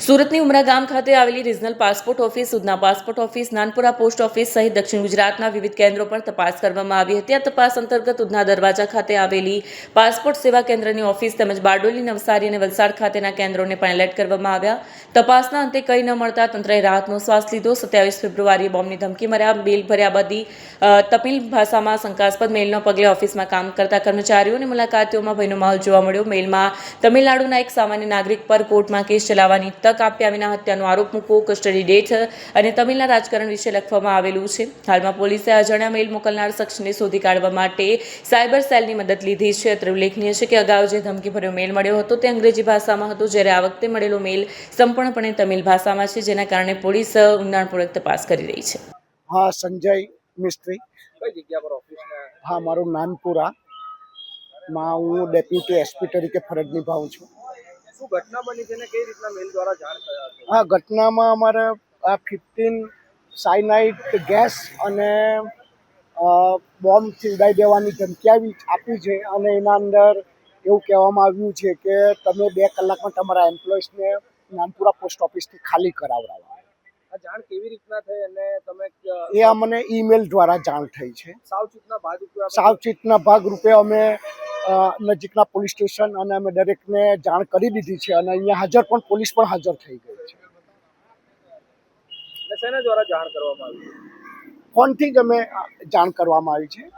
સુરતની ઉમરા ગામ ખાતે આવેલી regional passport office, Udhna passport office, Nanpura post office સહિત દક્ષિણ ગુજરાતના વિવિધ કેન્દ્રો પર તપાસ કરવામાં આવી હતી. આ તપાસ અંતર્ગત ઉધના દરવાજા ખાતે આવેલી પાસપોર્ટ સેવા કેન્દ્રની ઓફિસ તેમજ બારડોલી, નવસારી અને વલસાડ ખાતેના કેન્દ્રોને પણ એલર્ટ કરવામાં આવ્યા. તપાસના અંતે કંઈ ન મળતા તંત્રએ રાહતનો શ્વાસ લીધો. 27 ફેબ્રુઆરીએ બોમ્બની ધમકી મળ્યા મેલ ભર્યા બધી તમિલ ભાષામાં શંકાસ્પદ મેલના પગલે ઓફિસમાં કામ કરતા કર્મચારીઓ અને મુલાકાતીઓમાં ભયનો માહોલ જોવા મળ્યો. મેલમાં તમિલનાડુના એક સામાન્ય નાગરિક પર કોર્ટમાં કેસ ચલાવવાની તક આપ્યા વિના હત્યાનો આરોપ મૂકવો, કસ્ટડી ડેથ અને તમિલના રાજકારણ વિશે લખવામાં આવેલું છે. હાલમાં પોલીસે અજાણ્યા મેલ મોકલનાર શખ્સને શોધી કાઢવા માટે સાયબર સેલની મદદ લીધી છે. અત્રે ઉલ્લેખનીય છે કે અગાઉ જે ધમકીભર્યો મેલ મળ્યો હતો તે અંગ્રેજી ભાષામાં હતો, જ્યારે આ વખતે મળેલો મેલ સંપૂર્ણપણે તમિલ ભાષામાં છે, જેના કારણે પોલીસ ઊંડાણપૂર્વક તપાસ કરી રહી છે. હા, સંજય મિસ્ત્રી. કઈ જગ્યા પર ઓફિસ? હા, મારું નાનપુરા માં હું ડેપ્યુટી એસપી તરીકે ફરજ નિભાવું છું. શું ઘટના બની છે ને કઈ રીતના મેલ દ્વારા જાણ થયા છે? આ ઘટનામાં અમારે આ 15 સાયનાઇડ ગેસ અને બોમ્બથી ઉડાવી દેવાની ધમકી આપી છે અને એના અંદર એવું કહેવામાં આવ્યું છે કે તમે 2 કલાકમાં તમારા એમ્પ્લોઈઝને નાનપુરા પોસ્ટ ઓફિસથી ખાલી કરાવડાવો. આ જાણ કેવી રીતના થઈ અને તમે એ અમને ઈમેલ દ્વારા જાણ થઈ છે. સાવચેતના ભાગરૂપે અમે નજીકના પોલીસ સ્ટેશન અને અમે દરેકને જાણ કરી દીધી છે અને અહીંયા પોલીસ પણ હાજર થઈ ગઈ છે. શેના દ્વારા જાણ કરવામાં આવી? ફોનથી જ અમે જાણ કરવામાં આવી છે.